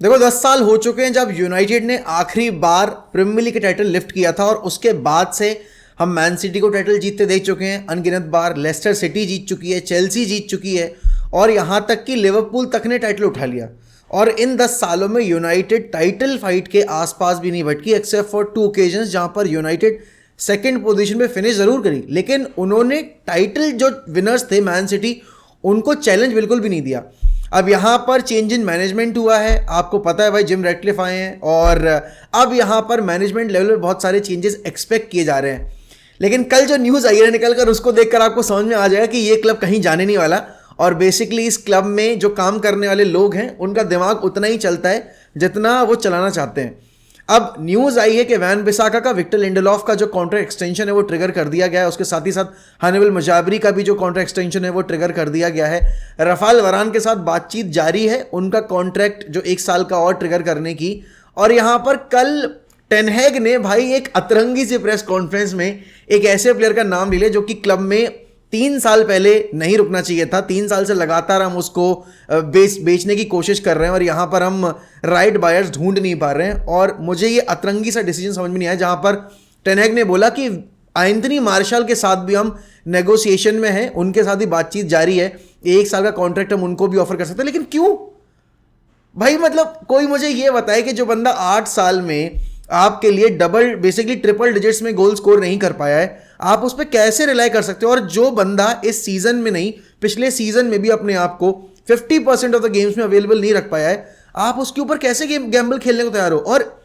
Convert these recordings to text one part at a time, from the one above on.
देखो 10 साल हो चुके हैं जब यूनाइटेड ने आखिरी बार प्रीमियर लीग का टाइटल लिफ्ट किया था, और उसके बाद से हम मैन सिटी को टाइटल जीतते देख चुके हैं अनगिनत बार। लेस्टर सिटी जीत चुकी है, चेल्सी जीत चुकी है, और यहाँ तक कि लिवरपूल तक ने टाइटल उठा लिया। और इन 10 सालों में यूनाइटेड टाइटल फाइट के आसपास भी नहीं भटकी, एक्सेप्ट फॉर 2 ओकेजन्स जहाँ पर यूनाइटेड सेकेंड पोजीशन पे फिनिश जरूर करी, लेकिन उन्होंने टाइटल जो विनर्स थे मैन सिटी, उनको चैलेंज बिल्कुल भी नहीं दिया। अब यहाँ पर चेंज इन मैनेजमेंट हुआ है, आपको पता है भाई, जिम रैटक्लिफ आए हैं, और अब यहाँ पर मैनेजमेंट लेवल पर बहुत सारे चेंजेस एक्सपेक्ट किए जा रहे हैं। लेकिन कल जो न्यूज़ आई है निकल कर, उसको देखकर आपको समझ में आ जाएगा कि ये क्लब कहीं जाने नहीं वाला। और बेसिकली इस क्लब में जो काम करने वाले लोग हैं उनका दिमाग उतना ही चलता है जितना वो चलाना चाहते हैं। अब न्यूज़ आई है कि वैन बिसाका का विक्टर लिंडेलॉफ का जो कॉन्ट्रैक्ट एक्सटेंशन है वो ट्रिगर कर दिया गया है। उसके साथ ही साथ हनीबल मजाबरी का भी जो कॉन्ट्रैक्ट एक्सटेंशन है वो ट्रिगर कर दिया गया है। रफाल वरान के साथ बातचीत जारी है, उनका कॉन्ट्रैक्ट जो 1 साल का और ट्रिगर करने की। और यहाँ पर कल टेन हैग ने भाई एक अतरंगी सी प्रेस कॉन्फ्रेंस में एक ऐसे प्लेयर का नाम ले लिया जो कि क्लब में 3 साल पहले नहीं रुकना चाहिए था। 3 साल से लगातार हम उसको बेचने की कोशिश कर रहे हैं, और यहाँ पर हम राइट बायर्स ढूंढ नहीं पा रहे हैं। और मुझे ये अतरंगी सा डिसीजन समझ में नहीं आया, जहाँ पर टेन हैग ने बोला कि एंथनी मार्शल के साथ भी हम नेगोशिएशन में हैं, उनके साथ ही बातचीत जारी है, 1 साल का कॉन्ट्रैक्ट हम उनको भी ऑफर कर सकते हैं। लेकिन क्यों भाई? मतलब कोई मुझे ये बताए कि जो बंदा 8 साल में आपके लिए डबल बेसिकली ट्रिपल डिजिट्स में गोल स्कोर नहीं कर पाया है, आप उस पर कैसे रिलाई कर सकते हो? और जो बंदा इस सीजन में नहीं, पिछले सीजन में भी अपने आप को 50% ऑफ द गेम्स में अवेलेबल नहीं रख पाया है, आप उसके ऊपर कैसे गैम्बल खेलने को तैयार हो? और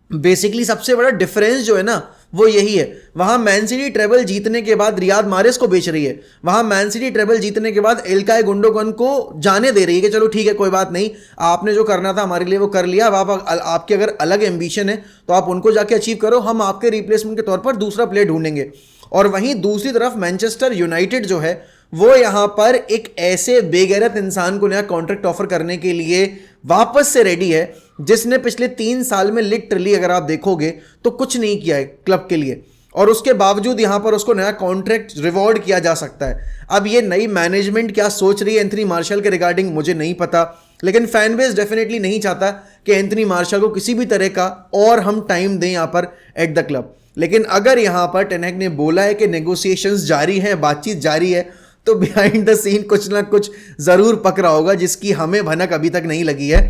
बेसिकली सबसे बड़ा डिफरेंस जो है ना वो यही है, वहां मैन सिटी ट्रेबल जीतने के बाद रियाद मारेस को बेच रही है, वहां मैन सिटी ट्रेबल जीतने के बाद इल्काई गुंडोगन को जाने दे रही है कि चलो ठीक है, कोई बात नहीं, आपने जो करना था हमारे लिए वो कर लिया। अब आपके अगर अलग एम्बिशन है तो आप उनको जाके अचीव करो, हम आपके रिप्लेसमेंट के तौर पर दूसरा प्लेयर ढूंढेंगे। और वहीं दूसरी तरफ मैनचेस्टर यूनाइटेड जो है वो यहां पर एक ऐसे बेगैरत इंसान को नया कॉन्ट्रैक्ट ऑफर करने के लिए वापस से रेडी है, जिसने पिछले 3 साल में लिटरली अगर आप देखोगे तो कुछ नहीं किया है क्लब के लिए, और उसके बावजूद यहां पर उसको नया कॉन्ट्रैक्ट रिवॉर्ड किया जा सकता है। अब ये नई मैनेजमेंट क्या सोच रही है एंथनी मार्शल के रिगार्डिंग मुझे नहीं पता, लेकिन फैन बेस डेफिनेटली नहीं चाहता कि एंथनी मार्शल को किसी भी तरह का और हम टाइम दें यहां पर एट द क्लब। लेकिन अगर यहां पर टेन हैग ने बोला है कि नेगोशिएशंस जारी हैं, बातचीत जारी है, तो बिहाइंड द सीन कुछ ना कुछ जरूर पकड़ा होगा जिसकी हमें भनक अभी तक नहीं लगी है।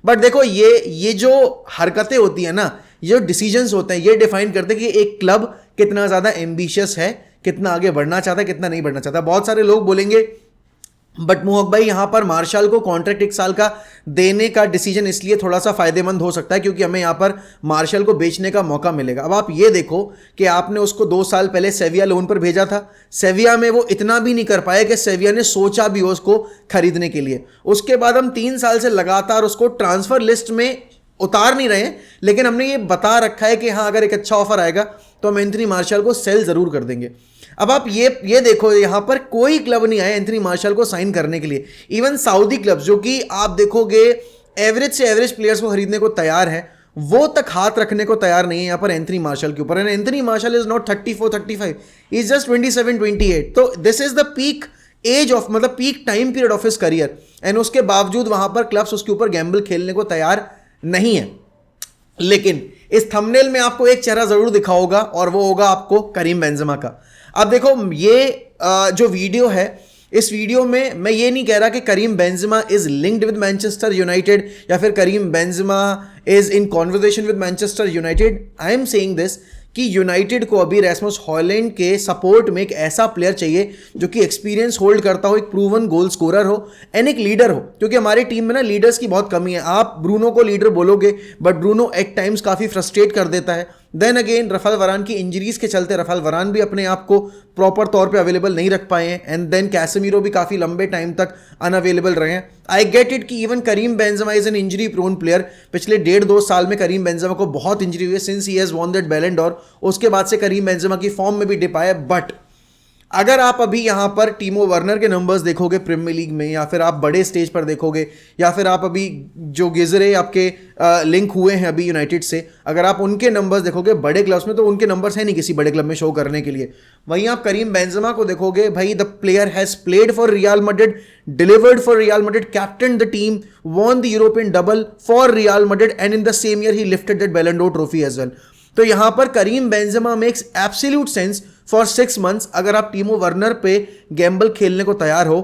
बट देखो ये जो हरकतें होती है ना, ये जो डिसीजंस होते हैं, ये डिफाइन करते हैं कि एक क्लब कितना ज़्यादा एम्बिशियस है, कितना आगे बढ़ना चाहता है, कितना नहीं बढ़ना चाहता। बहुत सारे लोग बोलेंगे बट मोहक भाई यहाँ पर मार्शल को कॉन्ट्रैक्ट 1 साल का देने का डिसीजन इसलिए थोड़ा सा फायदेमंद हो सकता है क्योंकि हमें यहाँ पर मार्शल को बेचने का मौका मिलेगा। अब आप ये देखो कि आपने उसको 2 साल पहले सेविया लोन पर भेजा था, सेविया में वो इतना भी नहीं कर पाया कि सेविया ने सोचा भी हो उसको खरीदने के लिए। उसके बाद हम 3 साल से लगातार उसको ट्रांसफर लिस्ट में उतार नहीं रहे हैं, लेकिन हमने ये बता रखा है कि हाँ अगर एक अच्छा ऑफर आएगा तो हम एंथनी मार्शल को सेल जरूर कर देंगे। अब आप ये देखो, यहां पर कोई क्लब नहीं आया एंथनी मार्शल को साइन करने के लिए। इवन सऊदी क्लब जो कि आप देखोगे एवरेज से एवरेज प्लेयर्स को खरीदने को तैयार है, वो तक हाथ रखने को तैयार नहीं है यहां पर एंथनी मार्शल के ऊपर। And Anthony Martial is not 34-35, is just 27-28। तो this is the peak age of, मतलब peak time period of his career, and उसके बावजूद वहां पर क्लब्स उसके ऊपर गैम्बल खेलने को तैयार नहीं है। लेकिन इस थंबनेल में आपको एक चेहरा जरूर दिखा होगा, और वो होगा आपको करीम बेंजेमा का। अब देखो ये जो वीडियो है, इस वीडियो में मैं ये नहीं कह रहा कि Karim Benzema is linked with Manchester United या फिर Karim Benzema is in conversation with Manchester United. I am saying this कि यूनाइटेड को अभी रैसमस हॉलैंड के सपोर्ट में एक ऐसा प्लेयर चाहिए जो कि एक्सपीरियंस होल्ड करता हो, एक प्रूवन गोल स्कोरर हो, एंड एक लीडर हो, क्योंकि हमारी टीम में ना लीडर्स की बहुत कमी है। आप ब्रूनो को लीडर बोलोगे बट ब्रूनो एट टाइम्स काफ़ी फ्रस्ट्रेट कर देता है। देन अगेन रफाल वरान की इंजरीज के चलते रफाल वरान भी अपने आप को प्रॉपर तौर पे अवेलेबल नहीं रख पाए हैं, एंड देन कैसेमीरो भी काफ़ी लंबे टाइम तक अनअवेलेबल रहे हैं। आई गेट इट कि even Karim Benzema is an injury prone player. पिछले 1.5-2 साल में करीम बेंजेमा को बहुत इंजरी हुई है since he has won that बैलन डॉर। उसके बाद से करीम बेंजेमा की फॉर्म में भी डिप आया, बट अगर आप अभी यहाँ पर टीमो वर्नर के नंबर्स देखोगे प्रीमियर लीग में, या फिर आप बड़े स्टेज पर देखोगे, या फिर आप अभी जो गिजरे आपके लिंक हुए हैं अभी यूनाइटेड से, अगर आप उनके नंबर्स देखोगे बड़े क्लब्स में, तो उनके नंबर्स हैं नहीं किसी बड़े क्लब में शो करने के लिए। वहीं आप करीम बेंजेमा को देखोगे, भाई the player has played for Real Madrid, delivered for Real Madrid, captain the team, won the European double for Real Madrid, and in the same year he lifted that Ballon d'Or trophy as well. तो यहां पर Karim Benzema makes absolute sense for 6 months. अगर आप टीमो Werner पे Gamble खेलने को तैयार हो,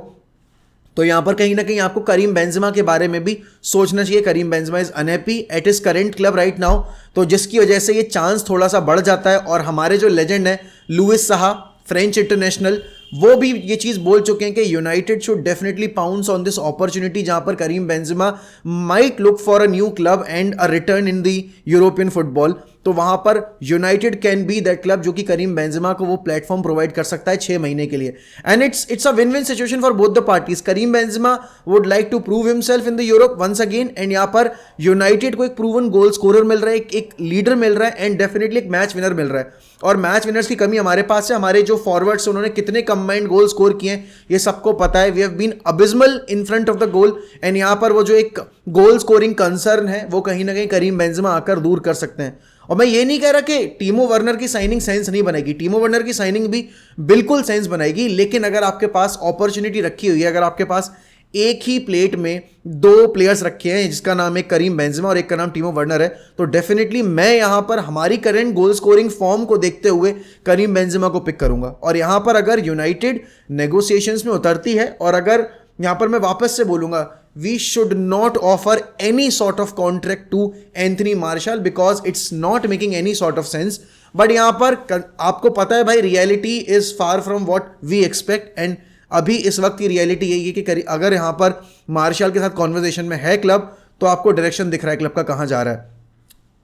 तो यहां पर कहीं ना कहीं आपको करीम बेंजेमा के बारे में भी सोचना चाहिए। Karim Benzema is unhappy at his current club right now, तो जिसकी वजह से ये चांस थोड़ा सा बढ़ जाता है। और हमारे जो लेजेंड है लुइस साहा, फ्रेंच इंटरनेशनल, वो भी ये चीज बोल चुके हैं कि United should definitely pounce on this opportunity, जहां पर Karim Benzema might look for a new club and a return in the European football. तो वहां पर United can be that club जो कि करीम बेंजेमा को वो प्लेटफॉर्म प्रोवाइड कर सकता है 6 महीने के लिए। And it's a win win situation for both the parties. Karim Benzema would like to prove himself in the Europe once again, and यहाँ पर यूनाइटेड को एक प्रूवन गोल स्कोरर मिल रहा है, एक लीडर मिल रहा है, एंड डेफिनेटली एक मैच विनर मिल रहा है। और मैच विनर्स की कमी हमारे पास है। हमारे जो फॉरवर्ड्स उन्होंने कितने कंबाइंड गोल स्कोर किए हैं ये सबको पता है। We have been abysmal in front of the goal, and यहाँ पर वो जो एक गोल स्कोरिंग कंसर्न है वो कहीं ना कहीं करीम बेंजेमा आकर दूर कर सकते हैं। और मैं ये नहीं कह रहा कि टीमो वर्नर की साइनिंग सेंस नहीं बनाएगी, टीमो वर्नर की साइनिंग भी बिल्कुल सेंस बनाएगी, लेकिन अगर आपके पास अपॉर्चुनिटी रखी हुई है, अगर आपके पास एक ही प्लेट में 2 प्लेयर्स रखे हैं जिसका नाम है करीम बेंजेमा और एक का नाम टीमो वर्नर है, तो डेफिनेटली मैं यहां पर हमारी करंट गोल स्कोरिंग फॉर्म को देखते हुए करीम बेंजेमा को पिक करूंगा। और यहां पर अगर यूनाइटेड नेगोशिएशंस में उतरती है, और अगर यहां पर मैं वापस से बोलूंगा, we should not offer any sort of contract to Anthony Martial because it's not making any sort of sense. But यहां पर आपको पता है भाई, reality is far from what we expect, and अभी इस वक्त की रियलिटी यही है कि अगर यहां पर मार्शल के साथ कॉन्वर्सेशन में है क्लब, तो आपको डायरेक्शन दिख रहा है क्लब का कहां जा रहा है।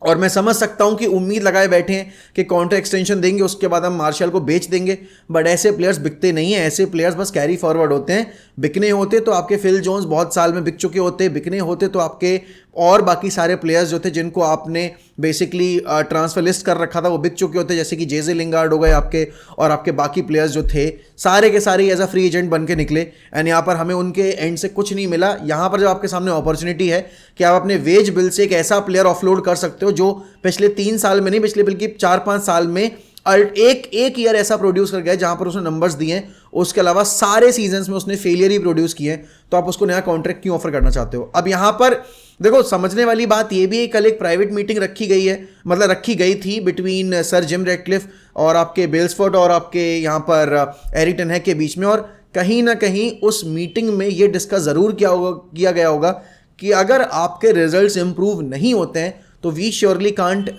और मैं समझ सकता हूं कि उम्मीद लगाए बैठे हैं कि कॉन्ट्रैक्ट एक्सटेंशन देंगे, उसके बाद हम मार्शल को बेच देंगे, बट ऐसे प्लेयर्स बिकते नहीं हैं। ऐसे प्लेयर्स बस कैरी फॉरवर्ड होते हैं। बिकने होते तो आपके फिल जोन्स बहुत साल में बिक चुके होते, बिकने होते तो आपके और बाकी सारे प्लेयर्स जो थे जिनको आपने बेसिकली ट्रांसफर लिस्ट कर रखा था वो बिक चुके होते, जैसे कि जेजे लिंगार्ड हो गए आपके, और आपके बाकी प्लेयर्स जो थे सारे के सारे एज अ फ्री एजेंट बन के निकले। एंड यहाँ पर हमें उनके एंड से कुछ नहीं मिला। यहाँ पर जब आपके सामने अपॉर्चुनिटी है कि आप अपने वेज बिल से एक ऐसा प्लेयर ऑफलोड कर सकते हो जो पिछले 3 साल में नहीं, पिछले बल्कि 4-5 साल में एक ईयर ऐसा प्रोड्यूस कर गया जहां पर उसने नंबर्स दिए हैं, उसके अलावा सारे सीजन्स में उसने फेलियर ही प्रोड्यूस किए हैं, तो आप उसको नया कॉन्ट्रैक्ट क्यों ऑफर करना चाहते हो। अब यहां पर देखो, समझने वाली बात यह भी है, कल एक प्राइवेट मीटिंग रखी गई है, मतलब रखी गई थी बिटवीन सर जिम रैटक्लिफ और आपके बेल्सफोर्ड और आपके यहाँ पर एरिक टेन हैग के बीच में, और कहीं ना कहीं उस मीटिंग में ये डिस्कस ज़रूर किया गया होगा कि अगर आपके रिजल्ट्स इंप्रूव नहीं होते हैं तो we surely can't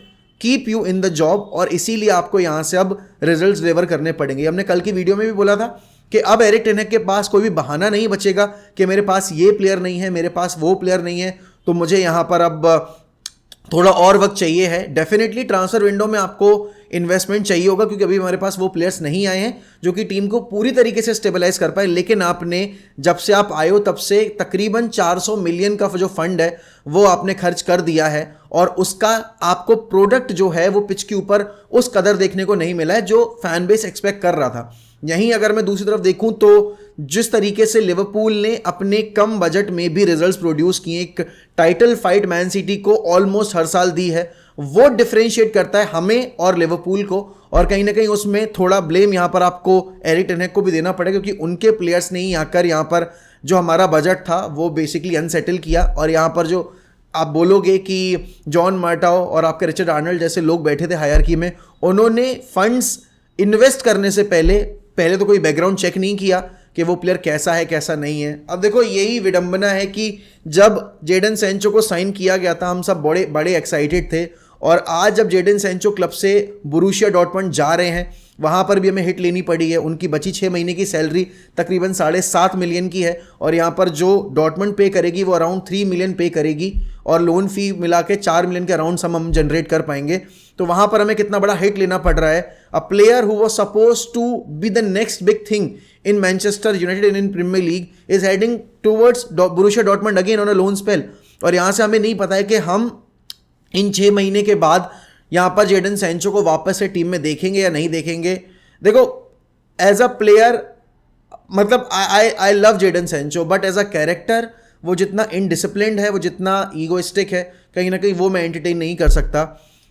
keep you in the job, और इसीलिए आपको यहाँ से अब रिजल्ट्स डिलीवर करने पड़ेंगे। हमने कल की वीडियो में भी बोला था कि अब एरिक टेन हैग के पास कोई भी बहाना नहीं बचेगा कि मेरे पास ये प्लेयर नहीं है, मेरे पास वो प्लेयर नहीं है, तो मुझे यहाँ पर अब थोड़ा और वक्त चाहिए है। डेफिनेटली ट्रांसफर विंडो में आपको इन्वेस्टमेंट चाहिए होगा, क्योंकि अभी हमारे पास वो प्लेयर्स नहीं आए हैं जो कि टीम को पूरी तरीके से स्टेबलाइज कर पाए। लेकिन आपने जब से आप आए हो तब से तकरीबन 400 मिलियन का जो फंड है वो आपने खर्च कर दिया है, और उसका आपको प्रोडक्ट जो है वो पिच के ऊपर उस कदर देखने को नहीं मिला है जो फैन बेस एक्सपेक्ट कर रहा था। यहीं अगर मैं दूसरी तरफ देखूं तो जिस तरीके से लिवरपूल ने अपने कम बजट में भी रिजल्ट्स प्रोड्यूस किए, एक टाइटल फाइट मैन सिटी को ऑलमोस्ट हर साल दी है, वो डिफरेंशिएट करता है हमें और लिवरपूल को। और कहीं ना कहीं उसमें थोड़ा ब्लेम यहां पर आपको एरिक टेन हैग को भी देना पड़ेगा, क्योंकि उनके प्लेयर्स ने ही आकर यहां पर जो हमारा बजट था वो बेसिकली अनसेटल किया। और यहां पर जो आप बोलोगे कि जॉन मार्टाओ और आपके रिचर्ड आर्नल्ड जैसे लोग बैठे थे हायरार्की में, उन्होंने फंड्स इन्वेस्ट करने से पहले तो कोई बैकग्राउंड चेक नहीं किया कि वो प्लेयर कैसा है कैसा नहीं है। अब देखो, यही विडंबना है कि जब जेडन सेंचो को साइन किया गया था हम सब बड़े एक्साइटेड थे, और आज जब जेडन सेंचो क्लब से बोरुसिया डॉर्टमंड जा रहे हैं वहाँ पर भी हमें हिट लेनी पड़ी है। उनकी बची 6 महीने की सैलरी तकरीबन 7.5 मिलियन की है, और यहाँ पर जो डॉर्टमंड पे करेगी वो अराउंड 3 मिलियन पे करेगी, और लोन फी मिला के 4 मिलियन के अराउंड हम जनरेट कर पाएंगे। तो वहाँ पर हमें कितना बड़ा हिट लेना पड़ रहा है। A player who was suppose to be the next big thing in Manchester United and in Premier League is heading towards Borussia Dortmund again on a loan spell, और यहाँ से हमें नहीं पता है कि हम इन 6 महीने के बाद यहाँ पर जेडन सेंचो को वापस से टीम में देखेंगे या नहीं देखेंगे। देखो, एज अ प्लेयर मतलब I love Jadon Sancho, but as a character वो जितना इनडिसिप्लिन्ड है, वो जितना ईगोइस्टिक है, कहीं ना कहीं वो मैं एंटरटेन नहीं कर सकता।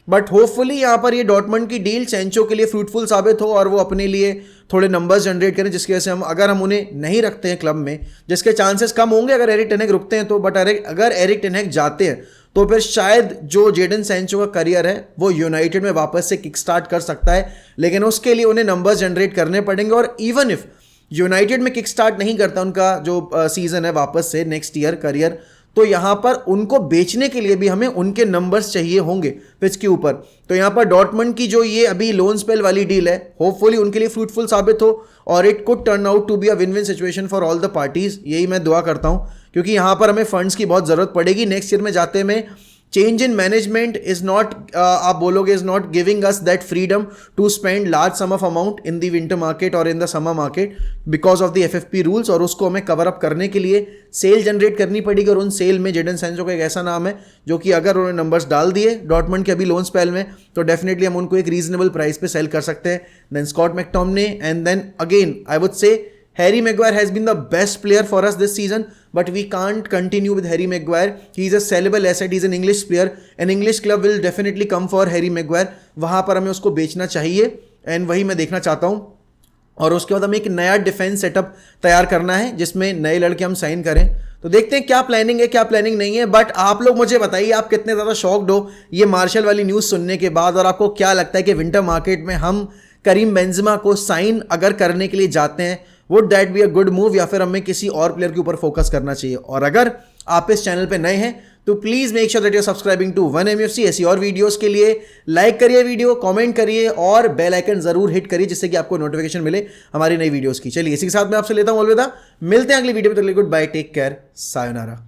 बट होपफुली यहाँ पर ये डॉर्टमंड की डील सेंचो के लिए फ्रूटफुल साबित हो और वो अपने लिए थोड़े नंबर्स जनरेट करें, जिसकी वजह से अगर हम उन्हें नहीं रखते हैं क्लब में, जिसके चांसेस कम होंगे अगर एरिक टेन हैग रुकते हैं तो, बट अगर एरिक टेन हैग जाते हैं तो फिर शायद जो जेडन सेंचो का करियर है वो यूनाइटेड में वापस से किक स्टार्ट कर सकता है। लेकिन उसके लिए उन्हें नंबर्स जनरेट करने पड़ेंगे, और इवन इफ यूनाइटेड में किक स्टार्ट नहीं करता उनका जो सीजन है वापस से नेक्स्ट ईयर करियर, तो यहाँ पर उनको बेचने के लिए भी हमें उनके नंबर्स चाहिए होंगे पिच के ऊपर। तो यहाँ पर डॉर्टमंड की जो ये अभी लोन स्पेल वाली डील है, होपफुली उनके लिए फ्रूटफुल साबित हो और it could turn out to be a win win situation for all the parties. यही मैं दुआ करता हूँ, क्योंकि यहाँ पर हमें फंड्स की बहुत ज़रूरत पड़ेगी नेक्स्ट ईयर में जाते में। Change in management is not, आप बोलोगे, is not giving us that freedom to spend large sum of amount in the winter market और in the summer market because of the FFP rules, और उसको हमें cover up करने के लिए sale generate करनी पड़ेगी। और उन सेल में जेडन सेंचो का एक ऐसा नाम है जो कि अगर उन्होंने नंबर्स डाल दिए डॉर्टमंड के अभी लोन स्पेल में, तो डेफिनेटली हम उनको एक रीजनेबल प्राइस पे सेल कर सकते हैं। Then Scott McTominay, and then again I would say Harry Maguire has been the best player for us this season, but we can't continue with Harry Maguire. He is a sellable asset. He is an English player. An English club will definitely come for Harry Maguire. वहाँ पर हमें उसको बेचना चाहिए, and वही मैं देखना चाहता हूँ। और उसके बाद हमें एक नया डिफेंस सेटअप तैयार करना है जिसमें नए लड़के हम साइन करें। तो देखते हैं क्या प्लानिंग है, क्या प्लानिंग नहीं है। बट आप लोग मुझे बताइए आप कितने ज़्यादा शॉक्ड हो ये मार्शल वाली न्यूज़ सुनने के बाद, और आपको क्या लगता है कि विंटर मार्केट में हम करीम बेंजेमा को साइन अगर करने के लिए जाते हैं, would that be a good move, या फिर हमें किसी और प्लेयर के ऊपर फोकस करना चाहिए। और अगर आप इस चैनल पे नए हैं तो please make sure that you are subscribing to 1MUFC। ऐसी और वीडियोस के लिए लाइक करिए वीडियो, कमेंट करिए और बेल आइकन जरूर हिट करिए जिससे कि आपको नोटिफिकेशन मिले हमारी नई वीडियोस की। चलिए इसी के साथ मैं आपसे लेता हूं अलविदा, मिलते हैं अगली वीडियो में। तक के लिए good bye, take care, sayonara.